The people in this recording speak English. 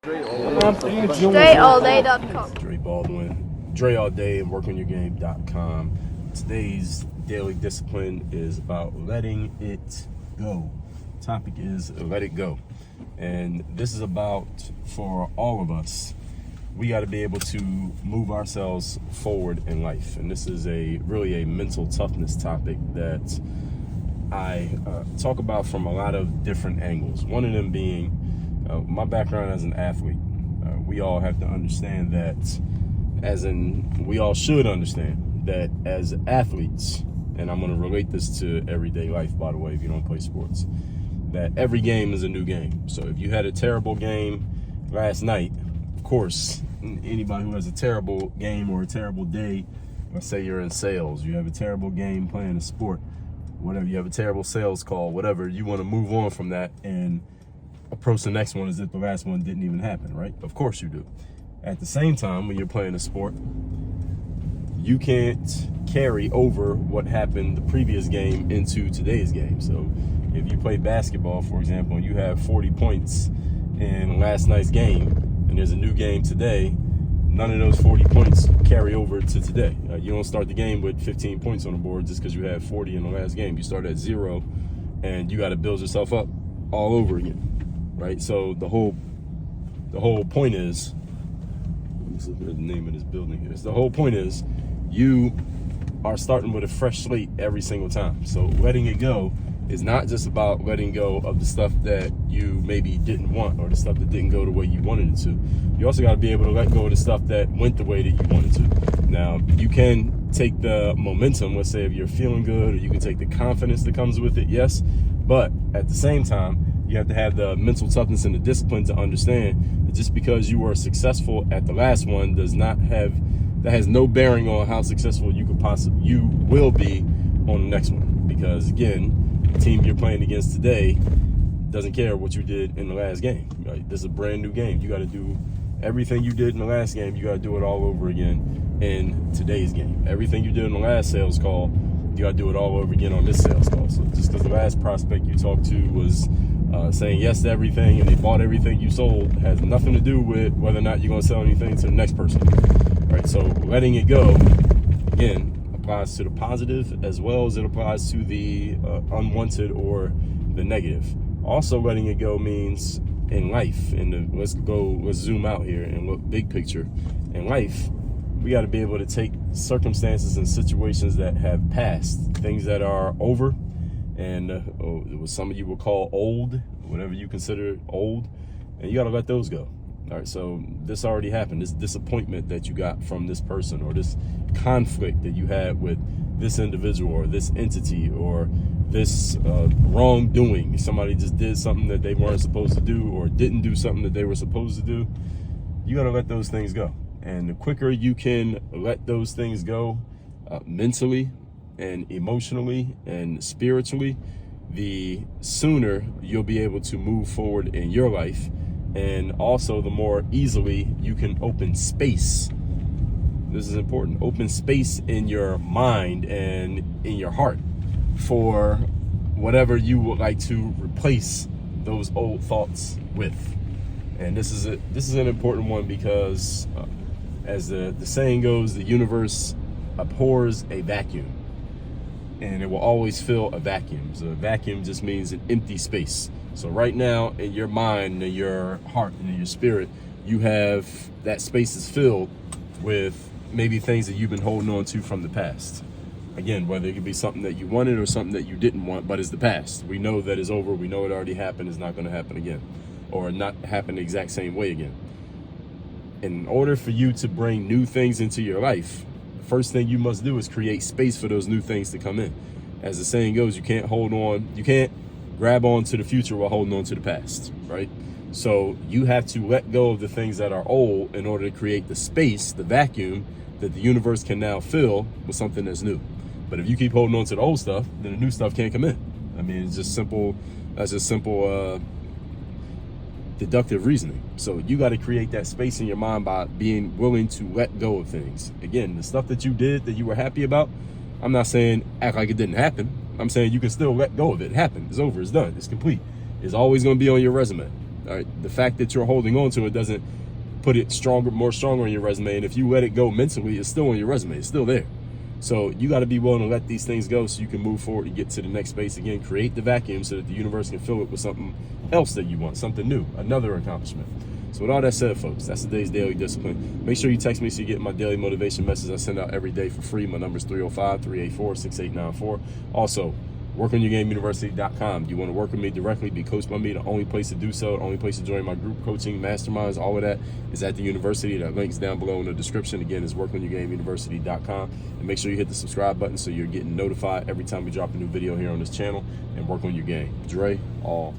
StrayAllDay.com. Dre Baldwin, Dre All Day and WorkOnYourGame.com. Today's daily discipline is about letting it go. The topic is let it go. And this is about, for all of us, we got to be able to move ourselves forward in life. And this is really a mental toughness topic that I talk about from a lot of different angles. One of them being my background as an athlete. We all have to understand that, we all should understand that as athletes, and I'm going to relate this to everyday life, by the way, if you don't play sports, that every game is a new game. So if you had a terrible game last night, of course, anybody who has a terrible game or a terrible day, let's say you're in sales, you have a terrible game playing a sport, whatever, you have a terrible sales call, whatever, you want to move on from that and approach the next one as if the last one didn't even happen, right? Of course you do. At the same time, when you're playing a sport, you can't carry over what happened the previous game into today's game. So if you play basketball, for example, and you have 40 points in last night's game, and there's a new game today, none of those 40 points carry over to today. You don't start the game with 15 points on the board just because you had 40 in the last game. You start at 0, and you got to build yourself up all over again, right? So the whole point is, let's look at the name of this building here. The whole point is, you are starting with a fresh slate every single time. So letting it go is not just about letting go of the stuff that you maybe didn't want or the stuff that didn't go the way you wanted it to. You also got to be able to let go of the stuff that went the way that you wanted to. Now, you can take the momentum, let's say if you're feeling good, or you can take the confidence that comes with it, yes. But at the same time, you have to have the mental toughness and the discipline to understand that just because you were successful at the last one that has no bearing on how successful you will be on the next one. Because again, the team you're playing against today doesn't care what you did in the last game. Right? This is a brand new game. You got to do everything you did in the last game. You got to do it all over again in today's game. Everything you did in the last sales call, you got to do it all over again on this sales call. So just because the last prospect you talked to was saying yes to everything and they bought everything you sold has nothing to do with whether or not you're going to sell anything to the next person. Right? So letting it go, again, applies to the positive as well as it applies to the unwanted or the negative. Also, letting it go means in life, let's zoom out here and look big picture. In life, we got to be able to take circumstances and situations that have passed, things that are over, and what some of you will call old, whatever you consider old, and you got to let those go. All right, so this already happened. This disappointment that you got from this person, or this conflict that you had with this individual or this entity, or this wrongdoing. Somebody just did something that they weren't supposed to do, or didn't do something that they were supposed to do. You got to let those things go. And the quicker you can let those things go mentally and emotionally and spiritually, the sooner you'll be able to move forward in your life. And also, the more easily you can open space. This is important. Open space in your mind and in your heart for whatever you would like to replace those old thoughts with. And this is an important one because, as the saying goes, the universe abhors a vacuum, and it will always fill a vacuum. So a vacuum just means an empty space. So right now, in your mind, in your heart, and in your spirit, you have that space is filled with maybe things that you've been holding on to from the past. Again, whether it could be something that you wanted or something that you didn't want, but it's the past. We know that it's over. We know it already happened. It's not going to happen again, or not happen the exact same way again. In order for you to bring new things into your life, the first thing you must do is create space for those new things to come in. As the saying goes, you can't grab on to the future while holding on to the past, right? So you have to let go of the things that are old in order to create the space, the vacuum, that the universe can now fill with something that's new. But if you keep holding on to the old stuff, then the new stuff can't come in. I mean, it's just simple. That's just simple deductive reasoning. So you got to create that space in your mind by being willing to let go of things. Again, the stuff that you did that you were happy about, I'm not saying act like it didn't happen. I'm saying you can still let go of it. It happened. It's over. It's done. It's complete. It's always going to be on your resume. All right, the fact that you're holding on to it doesn't put it more stronger on your resume. And if you let it go mentally, it's still on your resume. It's still there. So you got to be willing to let these things go so you can move forward and get to the next space again. Create the vacuum so that the universe can fill it with something else that you want, something new, another accomplishment. So with all that said, folks, that's today's daily discipline. Make sure you text me so you get my daily motivation message I send out every day for free. My number is 305-384-6894. Also, workonyourgameuniversity.com. You want to work with me directly, be coached by me, the only place to do so, the only place to join my group coaching, masterminds, all of that is at the university. That link's down below in the description. Again, is workonyourgameuniversity.com. And make sure you hit the subscribe button so you're getting notified every time we drop a new video here on this channel. And work on your game. Dre, all